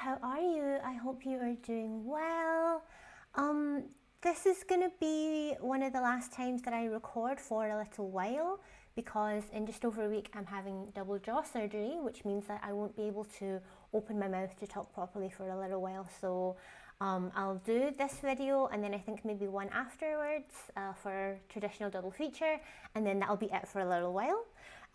how are you? I hope you are doing well. This is going to be one of the last times that I record for a little while because in just over a week I'm having double jaw surgery, which means that I won't be able to open my mouth to talk properly for a little while. So I'll do this video and then I think maybe one afterwards for traditional double feature, and then that'll be it for a little while.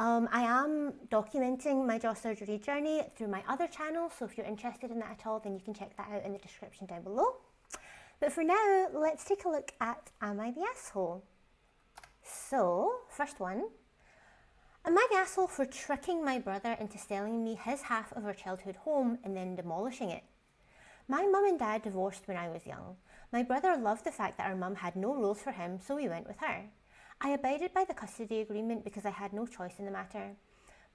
I am documenting my jaw surgery journey through my other channel, so if you're interested in that at all, then you can check that out in the description down below. But for now, let's take a look at Am I the Asshole? So, first one. Am I the asshole for tricking my brother into selling me his half of our childhood home and then demolishing it? My mum and dad divorced when I was young. My brother loved the fact that our mum had no rules for him, so we went with her. I abided by the custody agreement because I had no choice in the matter.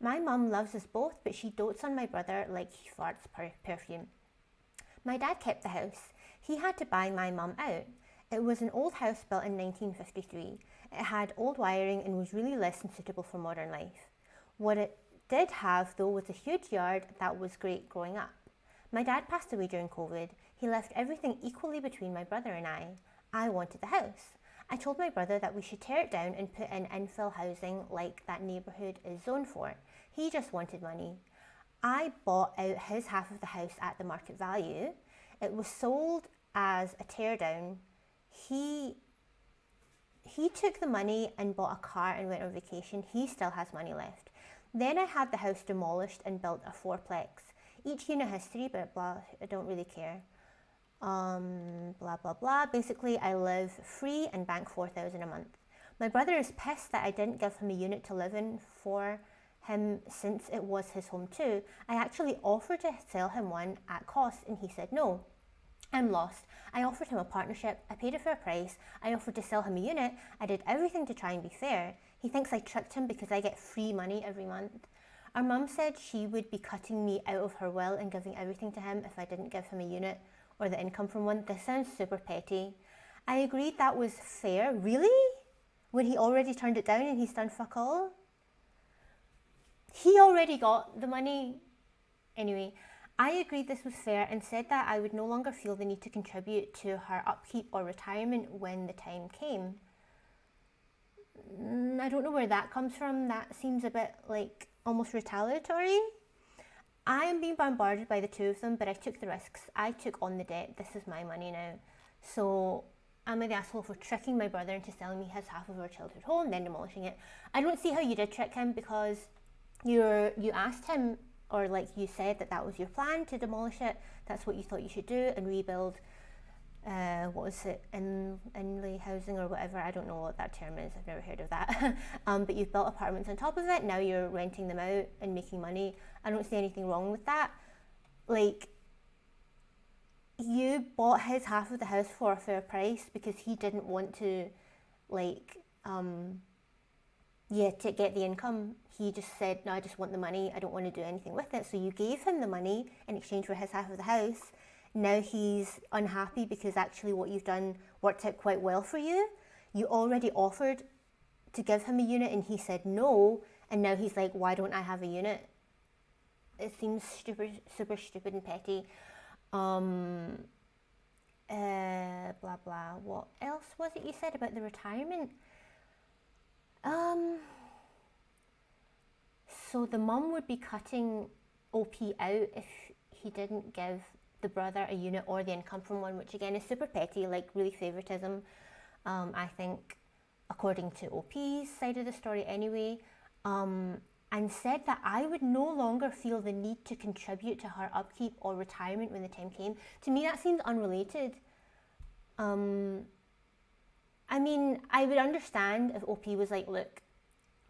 My mum loves us both, but she dotes on my brother like he farts perfume. My dad kept the house. He had to buy my mum out. It was an old house built in 1953. It had old wiring and was really less than suitable for modern life. What it did have, though, was a huge yard that was great growing up. My dad passed away during COVID. He left everything equally between my brother and I. I wanted the house. I told my brother that we should tear it down and put in infill housing like that neighbourhood is zoned for. He just wanted money. I bought out his half of the house at the market value. It was sold as a tear down. He took the money and bought a car and went on vacation. He still has money left. Then I had the house demolished and built a fourplex. Each unit has 3, but blah, I don't really care. Blah blah blah. Basically, I live free and bank 4,000 a month. My brother is pissed that I didn't give him a unit to live in for him since it was his home too. I actually offered to sell him one at cost and he said no. I'm lost. I offered him a partnership. I paid a fair price. I offered to sell him a unit. I did everything to try and be fair. He thinks I tricked him because I get free money every month. Our mum said she would be cutting me out of her will and giving everything to him if I didn't give him a unit or the income from one. This sounds super petty. I agreed that was fair. Really? When he already turned it down and he's done fuck all? He already got the money. Anyway, I agreed this was fair and said that I would no longer feel the need to contribute to her upkeep or retirement when the time came. I don't know where that comes from. That seems a bit like almost retaliatory. I am being bombarded by the two of them, but I took the risks. I took on the debt. This is my money now. So am I the asshole for tricking my brother into selling me his half of our childhood home, then demolishing it? I don't see how you did trick him because you asked him, or like you said that was your plan to demolish it. That's what you thought you should do and rebuild. What was it, inlay housing or whatever, I don't know what that term is, I've never heard of that. But you've built apartments on top of it, now you're renting them out and making money. I don't see anything wrong with that. Like, you bought his half of the house for a fair price because he didn't want to, like, to get the income. He just said, no, I just want the money, I don't want to do anything with it. So you gave him the money in exchange for his half of the house. Now he's unhappy because actually what you've done worked out quite well for you. You already offered to give him a unit and he said no, and now he's like, why don't I have a unit? It seems super stupid and petty. Blah blah. What else was it you said about the retirement? So the mum would be cutting OP out if he didn't give the brother a unit or the income from one, which again is super petty, like really favoritism. I think, according to OP's side of the story anyway, and said that I would no longer feel the need to contribute to her upkeep or retirement when the time came. To me, that seems unrelated. I mean, I would understand if OP was like, look,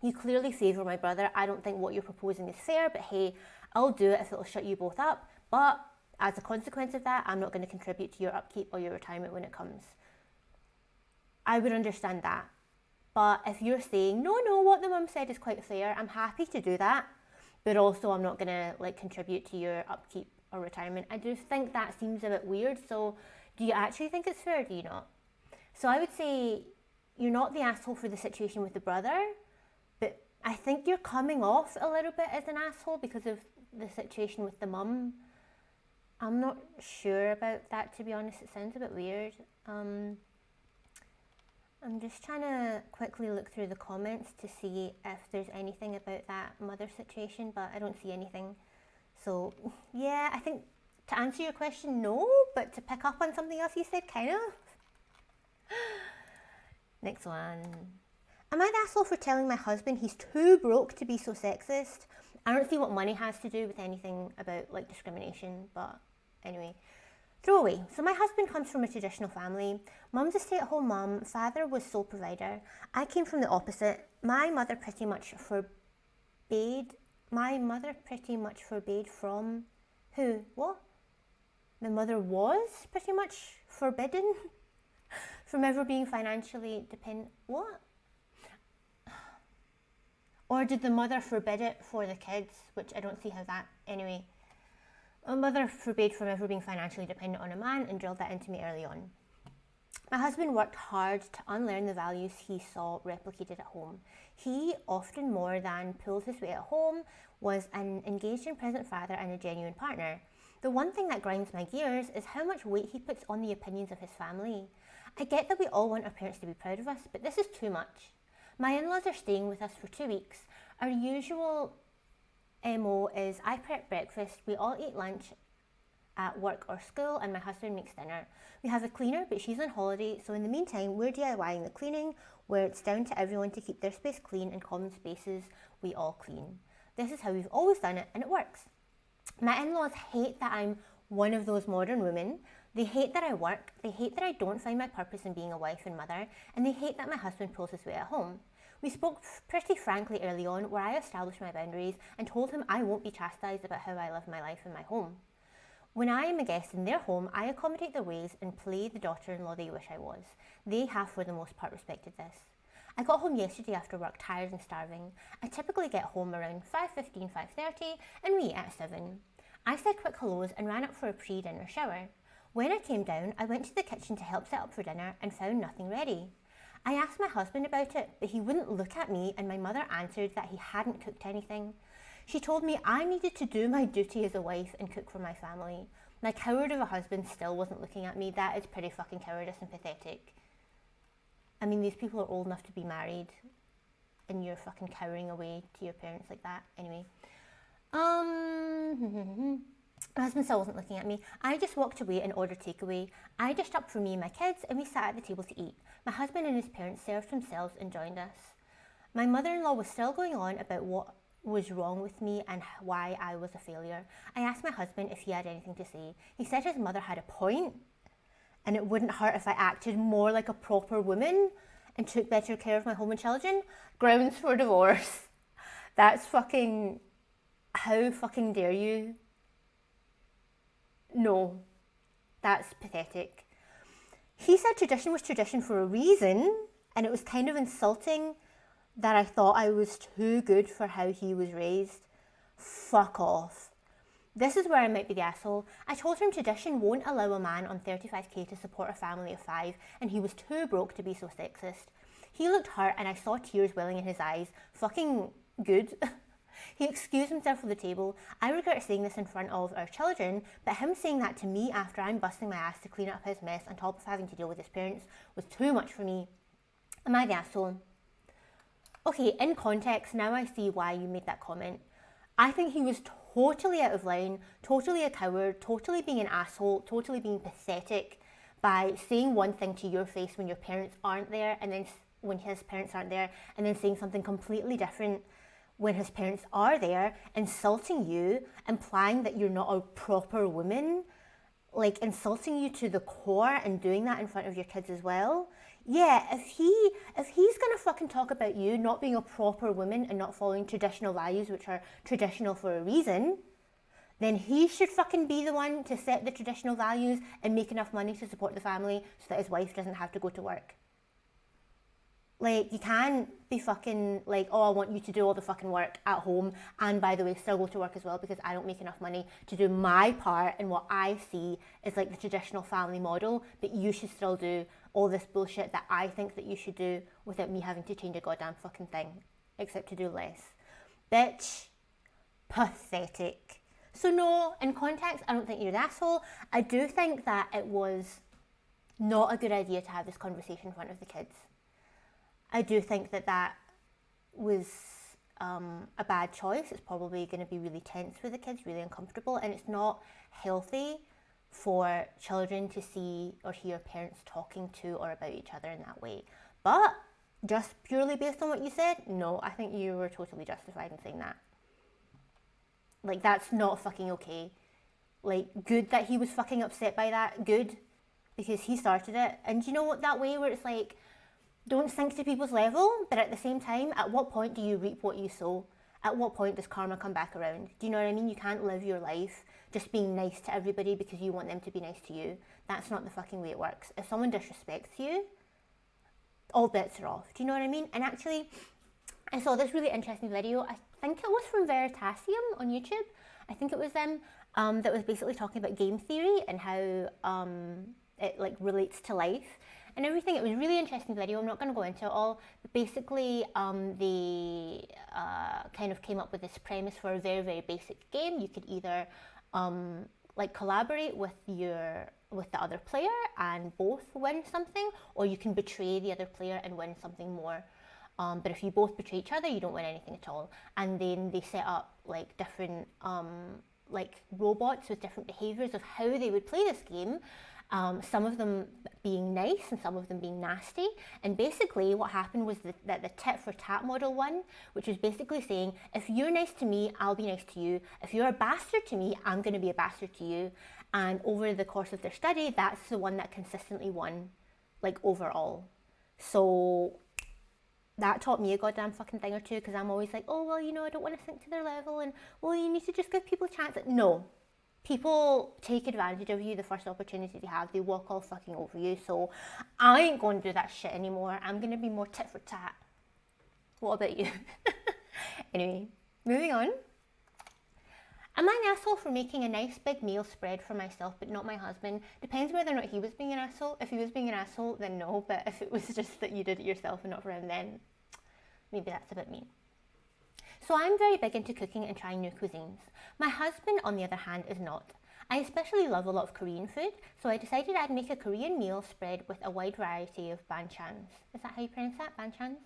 you clearly favour my brother. I don't think what you're proposing is fair, but hey, I'll do it if it'll shut you both up. But as a consequence of that, I'm not going to contribute to your upkeep or your retirement when it comes. I would understand that. But if you're saying, no, what the mum said is quite fair, I'm happy to do that, but also I'm not going to like contribute to your upkeep or retirement. I just think that seems a bit weird. So do you actually think it's fair or do you not? So I would say you're not the asshole for the situation with the brother, but I think you're coming off a little bit as an asshole because of the situation with the mum. I'm not sure about that, to be honest. It sounds a bit weird. I'm just trying to quickly look through the comments to see if there's anything about that mother situation, but I don't see anything. So, yeah, I think to answer your question, no, but to pick up on something else you said, kind of. Next one. Am I the asshole for telling my husband he's too broke to be so sexist? I don't see what money has to do with anything about like discrimination, but anyway. Throw away. So my husband comes from a traditional family. Mum's a stay-at-home mum. Father was sole provider. I came from the opposite. My mother pretty much forbade from who? What? The mother was pretty much forbidden from ever being financially dependent. What? Or did the mother forbid it for the kids? Which I don't see how that. Anyway. My mother forbade from ever being financially dependent on a man and drilled that into me early on. My husband worked hard to unlearn the values he saw replicated at home. He, often more than pulled his weight at home, was an engaged and present father and a genuine partner. The one thing that grinds my gears is how much weight he puts on the opinions of his family. I get that we all want our parents to be proud of us, but this is too much. My in-laws are staying with us for 2 weeks. Our usual MO is I prep breakfast, we all eat lunch at work or school, and my husband makes dinner. We have a cleaner, but she's on holiday, so in the meantime, we're DIYing the cleaning, where it's down to everyone to keep their space clean and common spaces we all clean. This is how we've always done it, and it works. My in-laws hate that I'm one of those modern women. They hate that I work, they hate that I don't find my purpose in being a wife and mother, and they hate that my husband pulls his weight at home. We spoke pretty frankly early on, where I established my boundaries and told him I won't be chastised about how I live my life in my home. When I am a guest in their home, I accommodate their ways and play the daughter-in-law they wish I was. They have, for the most part, respected this. I got home yesterday after work, tired and starving. I typically get home around 5:15, 5:30, and we eat at 7. I said quick hellos and ran up for a pre-dinner shower. When I came down, I went to the kitchen to help set up for dinner and found nothing ready. I asked my husband about it, but he wouldn't look at me, and my mother answered that he hadn't cooked anything. She told me I needed to do my duty as a wife and cook for my family. My coward of a husband still wasn't looking at me. That is pretty fucking cowardice and pathetic. I mean, these people are old enough to be married, and you're fucking cowering away to your parents like that. Anyway. My husband still wasn't looking at me. I just walked away and ordered takeaway. I dished up for me and my kids, and we sat at the table to eat. My husband and his parents served themselves and joined us. My mother-in-law was still going on about what was wrong with me and why I was a failure. I asked my husband if he had anything to say. He said his mother had a point, and it wouldn't hurt if I acted more like a proper woman and took better care of my home and children. Grounds for divorce. That's fucking... How fucking dare you? No, that's pathetic. He said tradition was tradition for a reason, and it was kind of insulting that I thought I was too good for how he was raised. Fuck off. This is where I might be the asshole. I told him tradition won't allow a man on 35k to support a family of 5, and he was too broke to be so sexist. He looked hurt, and I saw tears welling in his eyes. Fucking good. He excused himself from the table. I regret saying this in front of our children, but him saying that to me after I'm busting my ass to clean up his mess on top of having to deal with his parents was too much for me. Am I the asshole? Okay, in context, now I see why you made that comment. I think he was totally out of line, totally a coward, totally being an asshole, totally being pathetic by saying one thing to your face when your parents aren't there, and then when his parents aren't there, and then saying something completely different when his parents are there, insulting you, implying that you're not a proper woman, like insulting you to the core and doing that in front of your kids as well. Yeah, if he's gonna fucking talk about you not being a proper woman and not following traditional values, which are traditional for a reason, then he should fucking be the one to set the traditional values and make enough money to support the family so that his wife doesn't have to go to work. Like, you can't be fucking like, oh, I want you to do all the fucking work at home, and by the way, still go to work as well because I don't make enough money to do my part in what I see is like the traditional family model, but you should still do all this bullshit that I think that you should do without me having to change a goddamn fucking thing, except to do less. Bitch. Pathetic. So no, in context, I don't think you're the asshole. I do think that it was not a good idea to have this conversation in front of the kids. I do think that that was a bad choice. It's probably going to be really tense for the kids, really uncomfortable, and it's not healthy for children to see or hear parents talking to or about each other in that way. But just purely based on what you said, no, I think you were totally justified in saying that. Like, that's not fucking okay. Like, good that he was fucking upset by that, good, because he started it. And you know what, that way where it's like, don't sink to people's level, but at the same time, at what point do you reap what you sow? At what point does karma come back around? Do you know what I mean? You can't live your life just being nice to everybody because you want them to be nice to you. That's not the fucking way it works. If someone disrespects you, all bets are off. Do you know what I mean? And actually, I saw this really interesting video. I think it was from Veritasium on YouTube. I think it was them that was basically talking about game theory and how it like relates to life and everything. It was a really interesting video. I'm not going to go into it all, but basically they kind of came up with this premise for a very, very basic game. You could either like collaborate with the other player and both win something, or you can betray the other player and win something more. But if you both betray each other, you don't win anything at all. And then they set up like different like robots with different behaviours of how they would play this game. Some of them being nice and some of them being nasty. And basically what happened was that the tit for tat model won, which was basically saying, if you're nice to me, I'll be nice to you. If you're a bastard to me, I'm going to be a bastard to you. And over the course of their study, that's the one that consistently won, like overall. So that taught me a goddamn fucking thing or two, because I'm always like, oh, well, you know, I don't want to sink to their level, and, well, you need to just give people a chance. No. People take advantage of you the first opportunity they have. They walk all fucking over you. So I ain't going to do that shit anymore. I'm going to be more tit for tat. What about you? Anyway, moving on. Am I an asshole for making a nice big meal spread for myself but not my husband? Depends whether or not he was being an asshole. If he was being an asshole, then no. But if it was just that you did it yourself and not for him, then maybe that's a bit mean. So I'm very big into cooking and trying new cuisines. My husband, on the other hand, is not. I especially love a lot of Korean food, so I decided I'd make a Korean meal spread with a wide variety of banchans. Is that how you pronounce that? Banchans?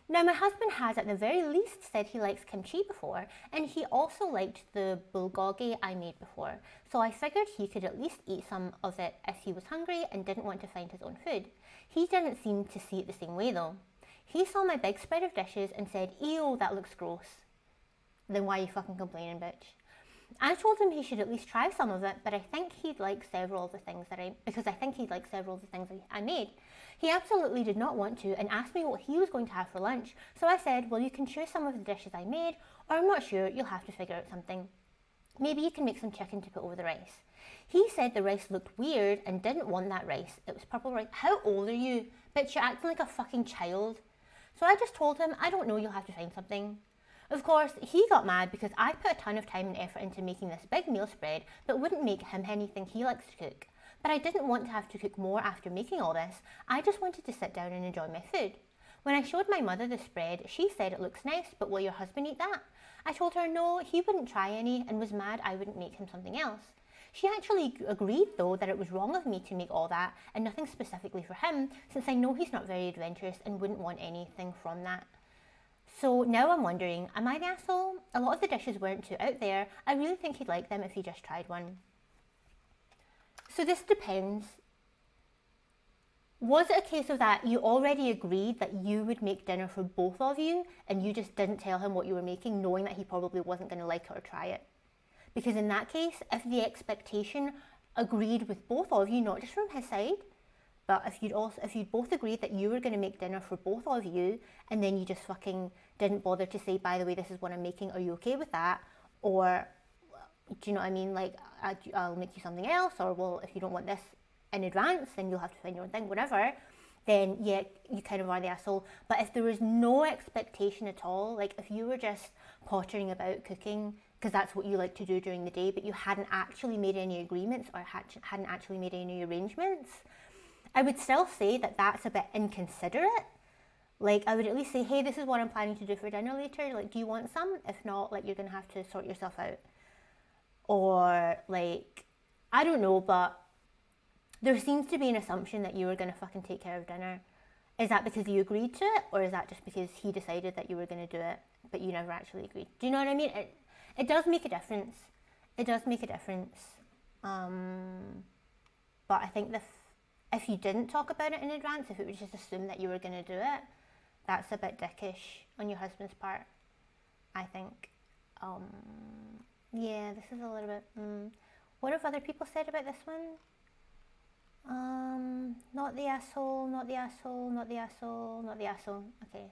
Now, my husband has at the very least said he likes kimchi before, and he also liked the bulgogi I made before, so I figured he could at least eat some of it if he was hungry and didn't want to find his own food. He didn't seem to see it the same way though. He saw my big spread of dishes and said, ew, that looks gross. Then why are you fucking complaining, bitch? I told him he should at least try some of it, but I think he'd like several of the things I made. He absolutely did not want to and asked me what he was going to have for lunch. So I said, well, you can choose some of the dishes I made, or I'm not sure, you'll have to figure out something. Maybe you can make some chicken to put over the rice. He said the rice looked weird and didn't want that rice. It was purple rice. How old are you? Bitch, you're acting like a fucking child. So I just told him, I don't know, you'll have to find something. Of course, he got mad because I put a ton of time and effort into making this big meal spread, but wouldn't make him anything he likes to cook. But I didn't want to have to cook more after making all this. I just wanted to sit down and enjoy my food. When I showed my mother the spread, she said it looks nice, but will your husband eat that? I told her no, he wouldn't try any, and was mad I wouldn't make him something else. She actually agreed though that it was wrong of me to make all that and nothing specifically for him, since I know he's not very adventurous and wouldn't want anything from that. So now I'm wondering, am I the asshole? A lot of the dishes weren't too out there. I really think he'd like them if he just tried one. So this depends. Was it a case of that you already agreed that you would make dinner for both of you and you just didn't tell him what you were making, knowing that he probably wasn't going to like it or try it? Because in that case, if the expectation agreed with both of you, not just from his side, but if you'd both agreed that you were going to make dinner for both of you, and then you just fucking didn't bother to say, by the way, this is what I'm making, are you okay with that? Or, do you know what I mean? Like, I'll make you something else, or, well, if you don't want this in advance, then you'll have to find your own thing, whatever. Then, yeah, you kind of are the asshole. But if there was no expectation at all, like if you were just pottering about cooking, because that's what you like to do during the day, but you hadn't actually made any agreements or hadn't actually made any arrangements, I would still say that that's a bit inconsiderate. Like, I would at least say, hey, this is what I'm planning to do for dinner later. Like, do you want some? If not, like, you're going to have to sort yourself out. Or like, I don't know, but there seems to be an assumption that you were going to fucking take care of dinner. Is that because you agreed to it, or is that just because he decided that you were going to do it, but you never actually agreed? Do you know what I mean? It does make a difference. It does make a difference. But I think if you didn't talk about it in advance, if it was just assumed that you were going to do it, that's a bit dickish on your husband's part, I think. Yeah, this is a little bit... What have other people said about this one? Not the asshole, not the asshole, not the asshole, not the asshole. Okay.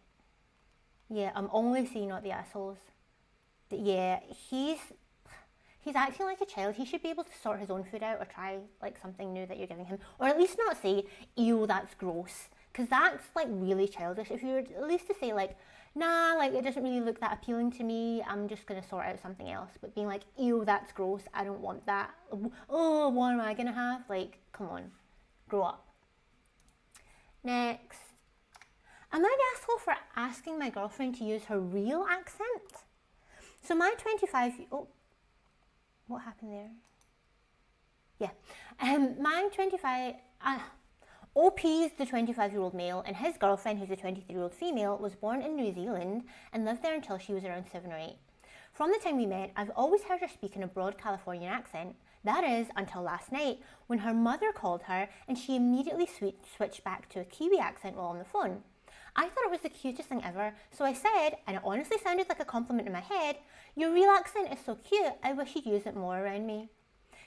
Yeah, I'm only seeing not the assholes. Yeah, he's acting like a child. He should be able to sort his own food out or try like something new that you're giving him. Or at least not say, ew, that's gross. Because that's like really childish. If you were at least to say like, nah, like it doesn't really look that appealing to me, I'm just going to sort out something else. But being like, ew, that's gross, I don't want that. Oh, what am I going to have? Like, come on, grow up. Next. Am I the asshole for asking my girlfriend to use her real accent? So my 25... Oh, what happened there? Yeah. My 25... OP's the 25-year-old male, and his girlfriend, who's a 23-year-old female, was born in New Zealand and lived there until she was around 7 or 8. From the time we met, I've always heard her speak in a broad Californian accent. That is, until last night, when her mother called her and she immediately switched back to a Kiwi accent while on the phone. I thought it was the cutest thing ever, so I said, and it honestly sounded like a compliment in my head, "Your real accent is so cute, I wish you'd use it more around me."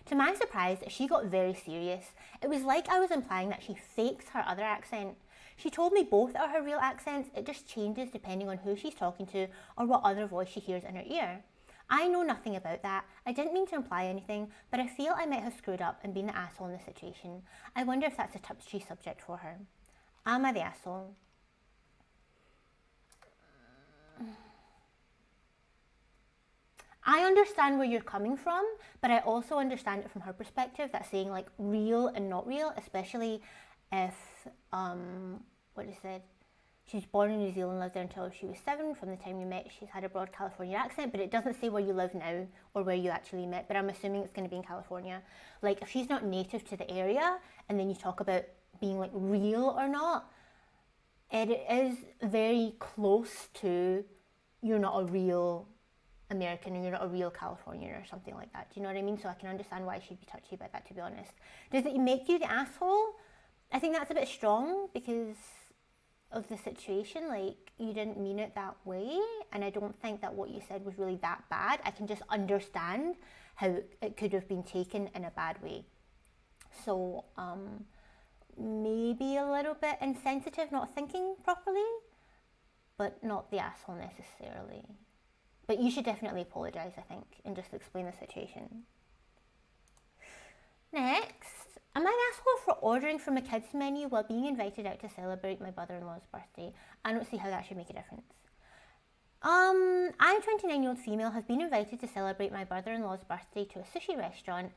To my surprise, she got very serious. It was like I was implying that she fakes her other accent. She told me both are her real accents, it just changes depending on who she's talking to or what other voice she hears in her ear. I know nothing about that. I didn't mean to imply anything, but I feel I might have screwed up and been the asshole in this situation. I wonder if that's a touchy subject for her. Am I the asshole? I understand where you're coming from, but I also understand it from her perspective, that saying like real and not real, especially if, what is it? She's born in New Zealand, lived there until she was 7. From the time you met, she's had a broad California accent, but it doesn't say where you live now or where you actually met, but I'm assuming it's going to be in California. Like, if she's not native to the area, and then you talk about being like real or not, it is very close to you're not a real American and you're not a real Californian or something like that. Do you know what I mean? So I can understand why she'd be touchy about that, to be honest. Does it make you the asshole? I think that's a bit strong because of the situation. Like, you didn't mean it that way, and I don't think that what you said was really that bad. I can just understand how it could have been taken in a bad way. So maybe a little bit insensitive, not thinking properly, but not the asshole necessarily. But you should definitely apologise, I think, and just explain the situation. Next, am I the asshole for ordering from a kids menu while being invited out to celebrate my brother-in-law's birthday? I don't see how that should make a difference. I, a 29-year-old female, have been invited to celebrate my brother-in-law's birthday to a sushi restaurant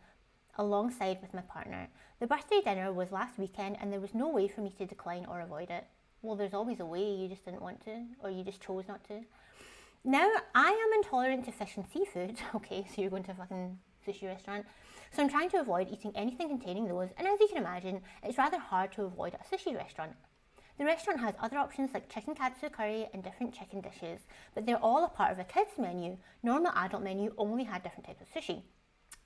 alongside with my partner. The birthday dinner was last weekend and there was no way for me to decline or avoid it. Well, there's always a way, you just didn't want to, or you just chose not to. Now, I am intolerant to fish and seafood. Okay, so you're going to a fucking sushi restaurant. So I'm trying to avoid eating anything containing those, and as you can imagine, it's rather hard to avoid at a sushi restaurant. The restaurant has other options like chicken katsu curry and different chicken dishes, but they're all a part of a kids menu. Normal adult menu only had different types of sushi.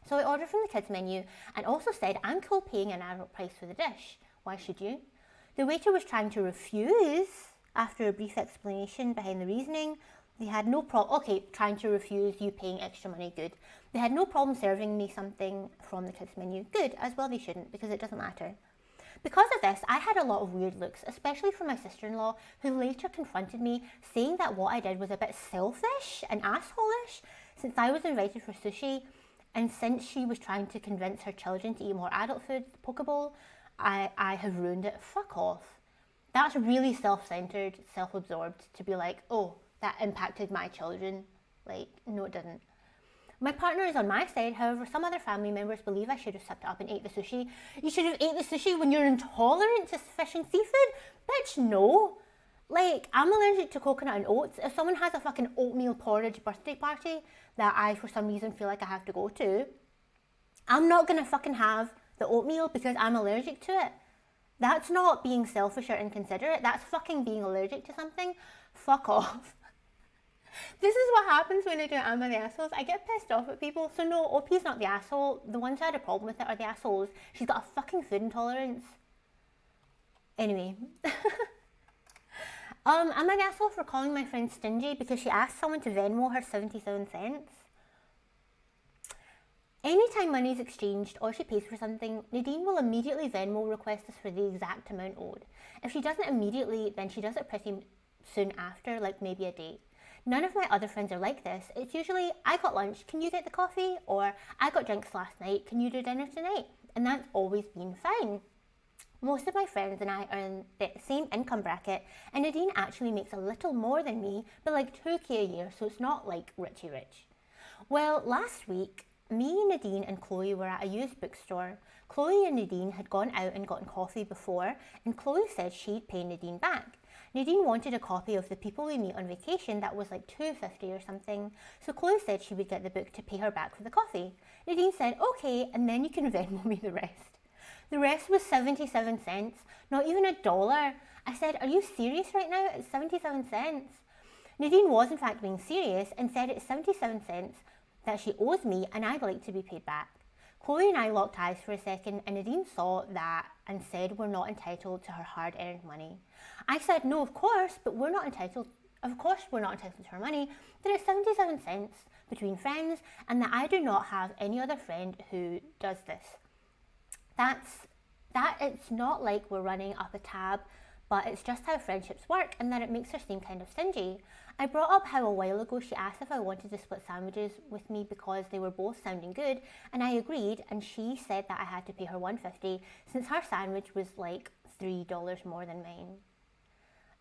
So I ordered from the kids menu and also said I'm cool paying an adult price for the dish. Why should you? The waiter was trying to refuse after a brief explanation behind the reasoning. They had no problem, okay, trying to refuse you paying extra money, good. They had no problem serving me something from the kids menu, good, as well they shouldn't, because it doesn't matter. Because of this, I had a lot of weird looks, especially from my sister-in-law, who later confronted me, saying that what I did was a bit selfish and asshole-ish, since I was invited for sushi, and since she was trying to convince her children to eat more adult food, Pokeball, I have ruined it. Fuck off. That's really self-centered, self-absorbed, to be like, oh, that impacted my children. Like, no, it didn't. My partner is on my side, however, some other family members believe I should have sucked it up and ate the sushi. You should have ate the sushi when you're intolerant to fish and seafood? Bitch, no. Like, I'm allergic to coconut and oats. If someone has a fucking oatmeal porridge birthday party that I, for some reason, feel like I have to go to, I'm not gonna fucking have the oatmeal because I'm allergic to it. That's not being selfish or inconsiderate. That's fucking being allergic to something. Fuck off. This is what happens when I do Am I the Assholes. I get pissed off at people. So no, OP's not the asshole. The ones who had a problem with it are the assholes. She's got a fucking food intolerance. Anyway. Am I the asshole for calling my friend stingy because she asked someone to Venmo her 77 cents? Anytime money is exchanged or she pays for something, Nadine will immediately Venmo request us for the exact amount owed. If she doesn't immediately, then she does it pretty soon after, like maybe a day. None of my other friends are like this. It's usually, I got lunch, can you get the coffee? Or, I got drinks last night, can you do dinner tonight? And that's always been fine. Most of my friends and I are in the same income bracket, and Nadine actually makes a little more than me, but like 2k a year, so it's not like richy rich. Well, last week, me, Nadine and Chloe were at a used bookstore. Chloe and Nadine had gone out and gotten coffee before, and Chloe said she'd pay Nadine back. Nadine wanted a copy of The People We Meet on Vacation that was like $2.50 or something, so Chloe said she would get the book to pay her back for the coffee. Nadine said, okay, and then you can Venmo me the rest. The rest was 77 cents, not even $1. I said, are you serious right now? It's 77 cents. Nadine was in fact being serious and said it's 77 cents that she owes me and I'd like to be paid back. Chloe and I locked eyes for a second and Nadine saw that and said we're not entitled to her hard-earned money. I said, no, of course, but we're not entitled to her money, that it's 77 cents between friends and that I do not have any other friend who does this. That it's not like we're running up a tab, but it's just how friendships work and that it makes her seem kind of stingy. I brought up how a while ago she asked if I wanted to split sandwiches with me because they were both sounding good, and I agreed, and she said that I had to pay her $1.50 since her sandwich was like $3 more than mine.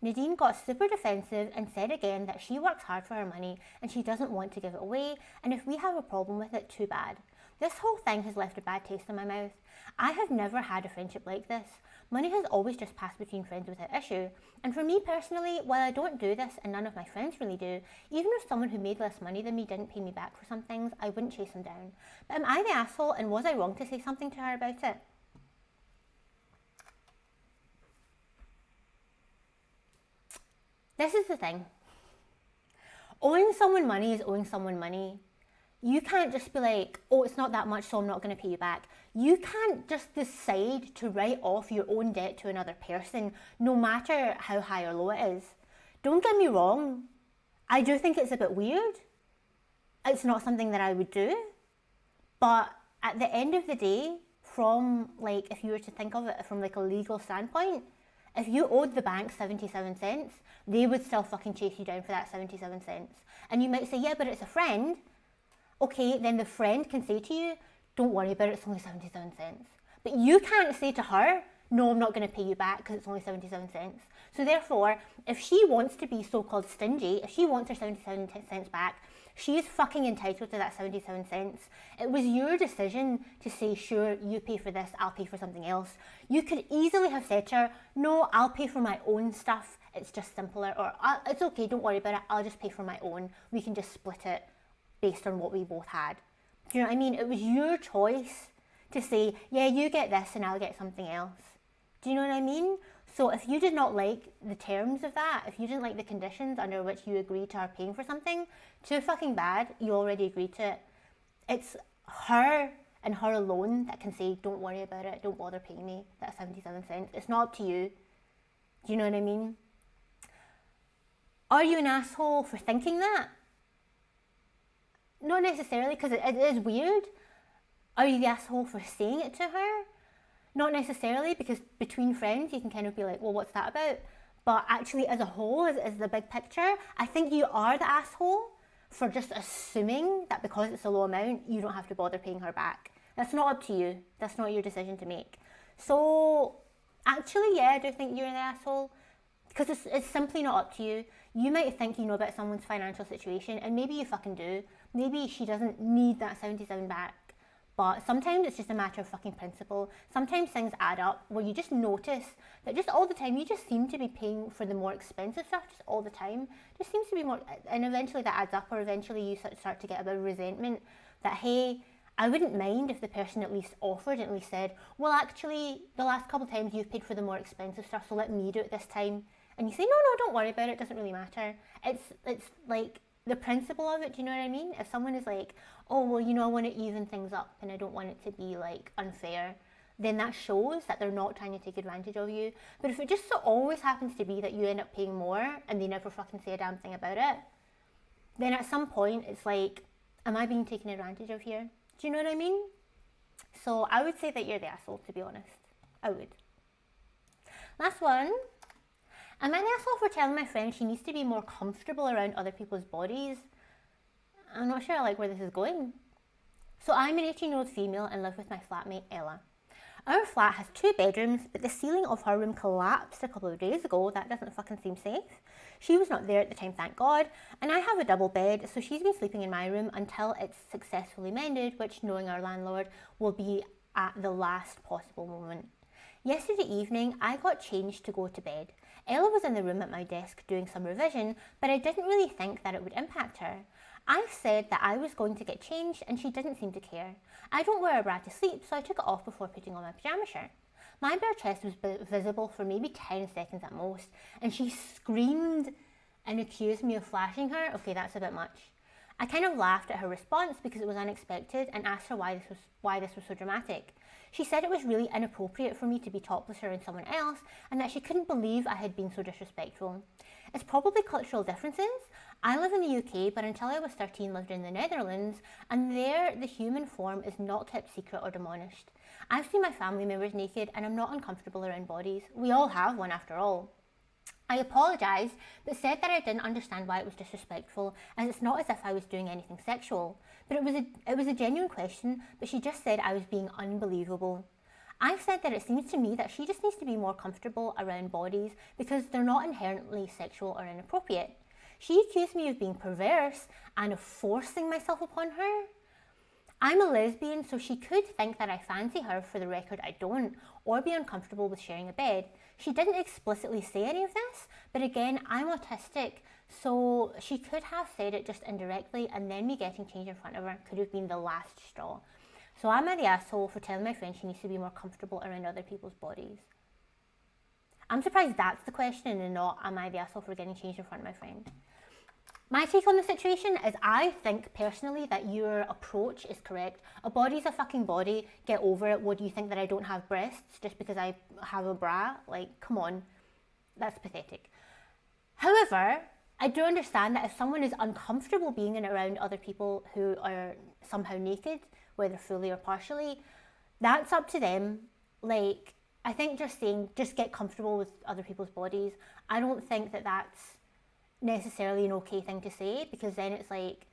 Nadine got super defensive and said again that she works hard for her money and she doesn't want to give it away, and if we have a problem with it, too bad. This whole thing has left a bad taste in my mouth. I have never had a friendship like this. Money has always just passed between friends without issue. And for me personally, while I don't do this and none of my friends really do, even if someone who made less money than me didn't pay me back for some things, I wouldn't chase them down. But am I the asshole and was I wrong to say something to her about it? This is the thing. Owing someone money is owing someone money. You can't just be like, oh, it's not that much, so I'm not going to pay you back. You can't just decide to write off your own debt to another person, no matter how high or low it is. Don't get me wrong. I do think it's a bit weird. It's not something that I would do. But at the end of the day, from like, if you were to think of it from like a legal standpoint, if you owed the bank 77 cents, they would still fucking chase you down for that 77 cents. And you might say, yeah, but it's a friend. Okay, then the friend can say to you, don't worry about it, it's only 77 cents. But you can't say to her, no, I'm not going to pay you back because it's only 77 cents. So therefore, if she wants to be so-called stingy, if she wants her 77 cents back, she is fucking entitled to that 77 cents. It was your decision to say, sure, you pay for this, I'll pay for something else. You could easily have said to her, no, I'll pay for my own stuff, it's just simpler, or it's okay, don't worry about it, I'll just pay for my own. We can just split it based on what we both had. Do you know what I mean? It was your choice to say, yeah, you get this and I'll get something else. Do you know what I mean? So if you did not like the terms of that, if you didn't like the conditions under which you agreed to her paying for something, too fucking bad, you already agreed to it. It's her and her alone that can say, don't worry about it, don't bother paying me that 77 cents. It's not up to you. Do you know what I mean? Are you an asshole for thinking that? Not necessarily, because it is weird. Are you the asshole for saying it to her? Not necessarily, because between friends you can kind of be like, well, what's that about? But actually as a whole, as the big picture, I think you are the asshole for just assuming that because it's a low amount, you don't have to bother paying her back. That's not up to you. That's not your decision to make. So actually, yeah, I do think you're the asshole, because it's simply not up to you. You might think you know about someone's financial situation, and maybe you fucking do. Maybe she doesn't need that 77 back, But sometimes it's just a matter of fucking principle. Sometimes things add up where you just notice that just all the time you just seem to be paying for the more expensive stuff just all the time. Just seems to be more, and eventually that adds up, or eventually you start to get a bit of resentment that, hey, I wouldn't mind if the person at least offered, at least said, well, actually, the last couple of times you've paid for the more expensive stuff, so let me do it this time. And you say, no, don't worry about it, it doesn't really matter. It's like the principle of it, do you know what I mean? If someone is like, oh, well, I want to even things up and I don't want it to be like unfair, then that shows that they're not trying to take advantage of you. But if it just so always happens to be that you end up paying more and they never fucking say a damn thing about it, then at some point it's like, am I being taken advantage of here? Do you know what I mean? So I would say that you're the asshole, to be honest. I would. Last one. Am I the asshole for telling my friend she needs to be more comfortable around other people's bodies? I'm not sure I like where this is going. So I'm an 18-year-old female and live with my flatmate Ella. Our flat has 2 bedrooms, but the ceiling of her room collapsed a couple of days ago. That doesn't fucking seem safe. She was not there at the time, thank God, and I have a double bed, so she's been sleeping in my room until it's successfully mended, which, knowing our landlord, will be at the last possible moment. Yesterday evening, I got changed to go to bed. Ella was in the room at my desk doing some revision, but I didn't really think that it would impact her. I said that I was going to get changed and she didn't seem to care. I don't wear a bra to sleep, so I took it off before putting on my pyjama shirt. My bare chest was visible for maybe 10 seconds at most, and she screamed and accused me of flashing her. Okay, that's a bit much. I kind of laughed at her response because it was unexpected and asked her why this was so dramatic. She said it was really inappropriate for me to be topless around someone else and that she couldn't believe I had been so disrespectful. It's probably cultural differences. I live in the UK, but until I was 13 lived in the Netherlands, and there the human form is not kept secret or demolished. I've seen my family members naked and I'm not uncomfortable around bodies. We all have one after all. I apologised, but said that I didn't understand why it was disrespectful, as it's not as if I was doing anything sexual. But it was a genuine question, but she just said I was being unbelievable. I've said that it seems to me that she just needs to be more comfortable around bodies because they're not inherently sexual or inappropriate. She accused me of being perverse and of forcing myself upon her. I'm a lesbian, so she could think that I fancy her. For the record, I don't, or be uncomfortable with sharing a bed. She didn't explicitly say any of this, but again, I'm autistic, so she could have said it just indirectly, and then me getting changed in front of her could have been the last straw. So am I the asshole for telling my friend she needs to be more comfortable around other people's bodies? I'm surprised that's the question and not, am I the asshole for getting changed in front of my friend? My take on the situation is I think personally that your approach is correct. A body's a fucking body. Get over it. What do you think, that I don't have breasts just because I have a bra? Like, come on. That's pathetic. However, I do understand that if someone is uncomfortable being around other people who are somehow naked, whether fully or partially, that's up to them. Like, I think just saying, just get comfortable with other people's bodies, I don't think that that's necessarily an okay thing to say, because then it's like,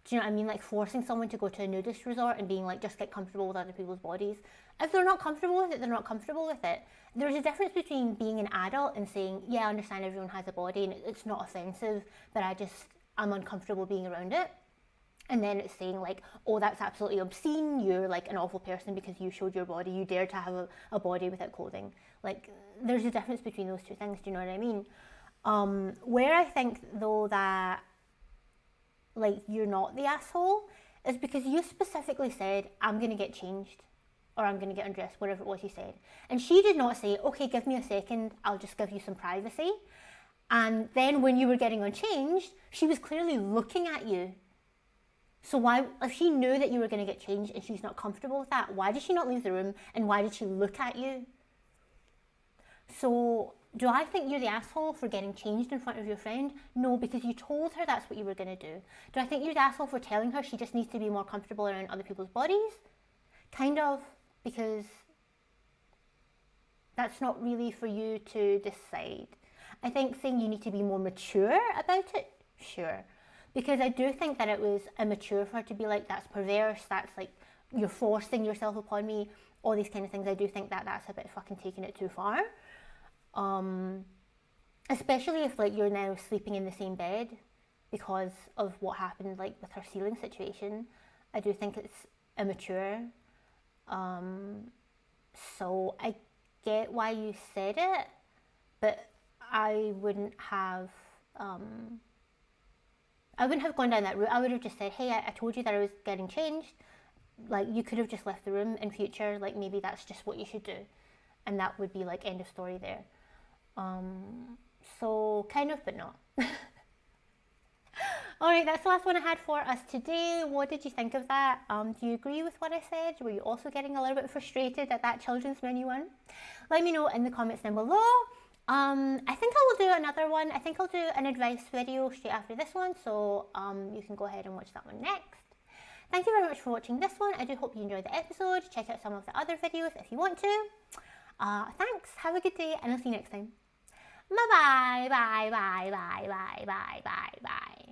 do you know what I mean, like forcing someone to go to a nudist resort and being like, just get comfortable with other people's bodies. If they're not comfortable with it, they're not comfortable with it. There's a difference between being an adult and saying, yeah, I understand everyone has a body and it's not offensive, but I'm uncomfortable being around it. And then it's saying like, oh, that's absolutely obscene, you're like an awful person because you showed your body, you dared to have a body without clothing. Like, there's a difference between those two things, do you know what I mean? Where I think though that like you're not the asshole is because you specifically said, I'm going to get changed or I'm going to get undressed, whatever it was you said. And she did not say, okay, give me a second, I'll just give you some privacy. And then when you were getting unchanged, she was clearly looking at you. So why, if she knew that you were going to get changed and she's not comfortable with that, why did she not leave the room and why did she look at you? So do I think you're the asshole for getting changed in front of your friend? No, because you told her that's what you were going to do. Do I think you're the asshole for telling her she just needs to be more comfortable around other people's bodies? Kind of, because that's not really for you to decide. I think saying you need to be more mature about it, sure. Because I do think that it was immature for her to be like, that's perverse, that's like, you're forcing yourself upon me, all these kind of things. I do think that that's a bit fucking taking it too far. Especially if like you're now sleeping in the same bed because of what happened like with her ceiling situation. I do think immature. So I get why you said it, but I wouldn't have gone down that route. I would have just said, hey, I told you that I was getting changed. Like, you could have just left the room in future. Like, maybe that's just what you should do. And that would be like end of story there. So kind of, but not. Alright, that's the last one I had for us today. What did you think of that? Do you agree with what I said? Were you also getting a little bit frustrated at that children's menu one? Let me know in the comments down below. I think I will do another one. I think I'll do an advice video straight after this one, so you can go ahead and watch that one next. Thank you very much for watching this one. I do hope you enjoyed the episode. Check out some of the other videos if you want to. Thanks, have a good day, and I'll see you next time. Bye bye, bye, bye, bye, bye, bye, bye, bye.